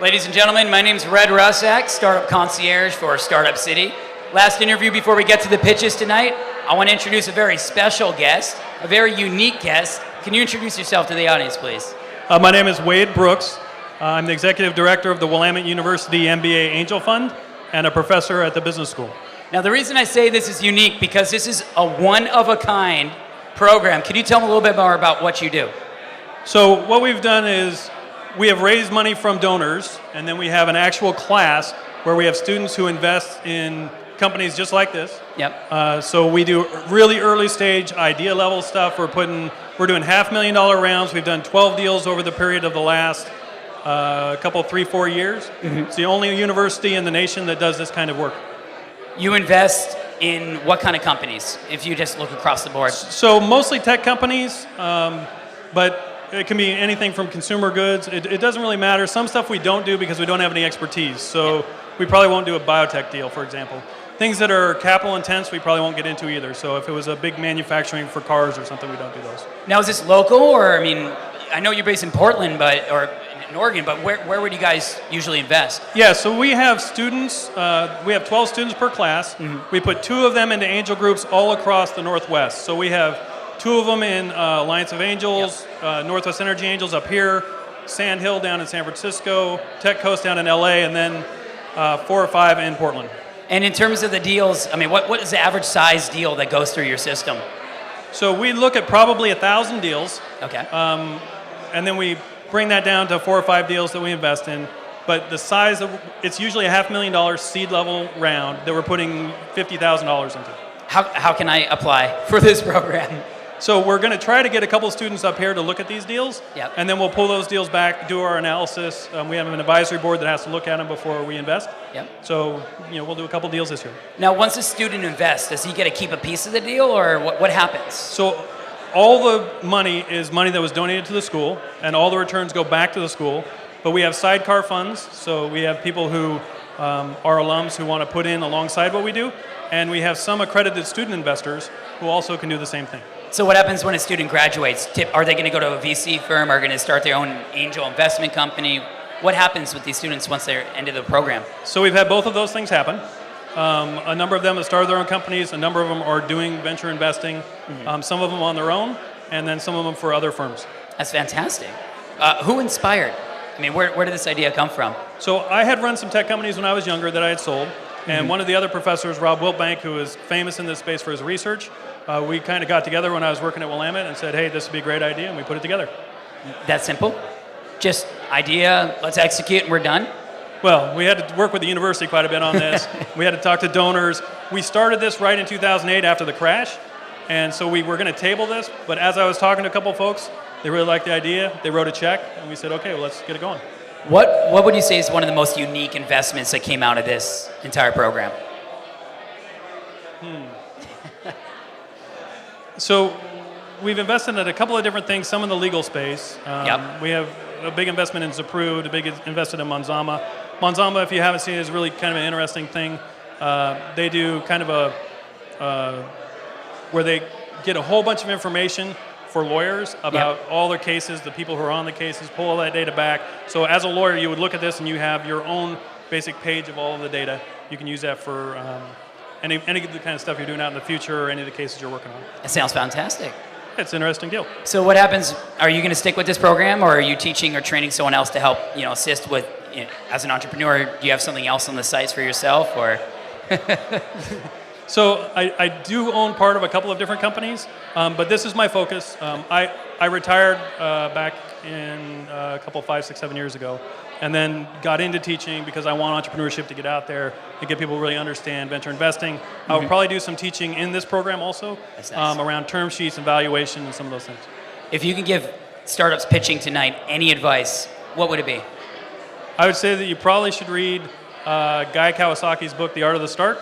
Ladies and gentlemen, my name's Red Russak, Startup Concierge for Startup City. Last interview before we get to the pitches tonight, I want to introduce a very special guest, a very unique guest. Can you introduce yourself to the audience, please? My name is Wade Brooks. I'm the Executive Director of the Willamette University MBA Angel Fund and a professor at the business school. Now, the reason I say this is unique because this is a one-of-a-kind program. Can you tell me a little bit more about what you do? So what we've done is we have raised money from donors, and then we have an actual class where we have students who invest in companies just like this. Yep. So we do really early stage idea level stuff. We're doing $500,000 rounds. We've done 12 deals over the period of the last couple, 3-4 years. Mm-hmm. It's the only university in the nation that does this kind of work. You invest in what kind of companies, if you just look across the board? So mostly tech companies, but it can be anything from consumer goods. It doesn't really matter. Some stuff we don't do because we don't have any expertise. So we probably won't do a biotech deal, for example. Things that are capital intense, we probably won't get into either. So if it was a big manufacturing for cars or something, we don't do those. Now, is this local, or, I know you're based in Portland, or in Oregon, but where would you guys usually invest? Yeah, so we have students, we have 12 students per class. Mm-hmm. We put 2 of them into angel groups all across the Northwest. So we have 2 of them in Alliance of Angels, yep. Northwest Energy Angels up here, Sand Hill down in San Francisco, Tech Coast down in LA, and then 4 or 5 in Portland. And in terms of the deals, what is the average size deal that goes through your system? So we look at probably 1,000 deals. Okay. And then we bring that down to 4 or 5 deals that we invest in. But the size it's usually a $500,000 seed level round that we're putting $50,000 into. How can I apply for this program? So we're going to try to get a couple students up here to look at these deals, yep. And then we'll pull those deals back, do our analysis. We have an advisory board that has to look at them before we invest. Yep. So we'll do a couple deals this year. Now, once a student invests, does he get to keep a piece of the deal, or what happens? So all the money is money that was donated to the school, and all the returns go back to the school. But we have sidecar funds, so we have people who are alums who want to put in alongside what we do, and we have some accredited student investors who also can do the same thing. So what happens when a student graduates? Are they going to go to a VC firm? Are they going to start their own angel investment company? What happens with these students once they're into the program? So we've had both of those things happen. A number of them have started their own companies. A number of them are doing venture investing. Mm-hmm. Some of them on their own, and then some of them for other firms. That's fantastic. Who inspired? Where did this idea come from? So I had run some tech companies when I was younger that I had sold. And mm-hmm. one of the other professors, Rob Wiltbank, who is famous in this space for his research, we kind of got together when I was working at Willamette and said, hey, this would be a great idea, and we put it together. That simple? Just idea, let's execute, and we're done? Well, we had to work with the university quite a bit on this. We had to talk to donors. We started this right in 2008 after the crash, and so we were going to table this, but as I was talking to a couple of folks, they really liked the idea. They wrote a check, and we said, okay, well, let's get it going. What would you say is one of the most unique investments that came out of this entire program? So we've invested in a couple of different things, some in the legal space. Yep. We have a big investment in Zaprude, a big invested in Monzama. Monzama, if you haven't seen it, is really kind of an interesting thing. They do kind of where they get a whole bunch of information for lawyers about yep. all their cases, the people who are on the cases, pull all that data back. So as a lawyer, you would look at this and you have your own basic page of all of the data. You can use that for any of the kind of stuff you're doing out in the future or any of the cases you're working on. That sounds fantastic. It's an interesting deal. So what happens, are you going to stick with this program, or are you teaching or training someone else to help assist with, as an entrepreneur, do you have something else on the sites for yourself, or? So I do own part of a couple of different companies, but this is my focus. I retired back in a couple, 5, 6, 7 years ago, and then got into teaching because I want entrepreneurship to get out there and get people to really understand venture investing. Mm-hmm. I will probably do some teaching in this program also. That's nice. Around term sheets and valuation and some of those things. If you can give startups pitching tonight any advice, what would it be? I would say that you probably should read Guy Kawasaki's book, The Art of the Start.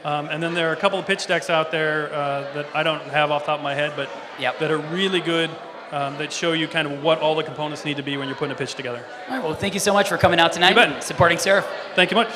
And then there are a couple of pitch decks out there that I don't have off the top of my head, but yep. that are really good, that show you kind of what all the components need to be when you're putting a pitch together. All right, well, thank you so much for coming out tonight and supporting Surf. Thank you much.